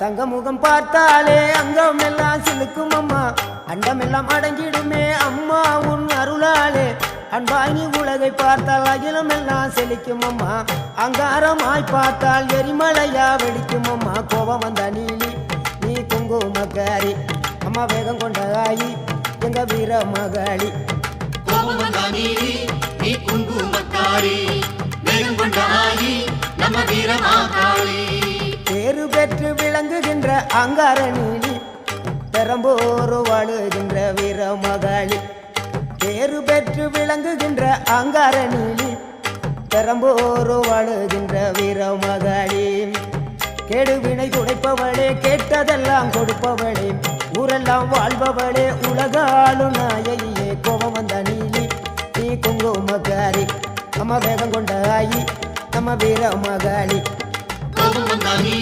தங்க முகம் பார்த்தாலே அங்கம் எல்லாம் சிலுக்கும் அம்மா அண்டமெல்லாம் அடங்கிடுமே அம்மா உன் அருளாலே அன்பாங்கி உலகை பார்த்தால் அகிலம் எல்லாம் செழிக்கும் அம்மா அங்காரமாய் பார்த்தால் எரிமலையா வெடிக்கும் அம்மா கோபம் வந்த நீலி நீ குங்குமக்காரி அம்மா வேகம் கொண்ட ஆயி எங்க வீர மகாளி கோபம் வந்த நீலி நீ குங்குமக்காரி வேகம் கொண்ட ஆயி நம்ம வீர மகாளி பேரு பெற்று விளங்குகின்ற அங்கார நீலி பெரம்போரு வாழுகின்ற வீர மகாளி பேரு பெற்று விளங்குகின்ற அங்கார நீலி பெரம்போரு வாழுகின்ற வீர மகாளி கேடுவினை துடைப்பவளே கேட்டதெல்லாம் கொடுப்பவளே ஊரெல்லாம் வாழ்பவளே உலகாளு நாயகியே கோபம் வந்த நீலி நீ குங்குமக்காரி அம்மா வேகம் கொண்ட ஆயி நம்ம வீர மகாளி கோபம் வந்த நீலி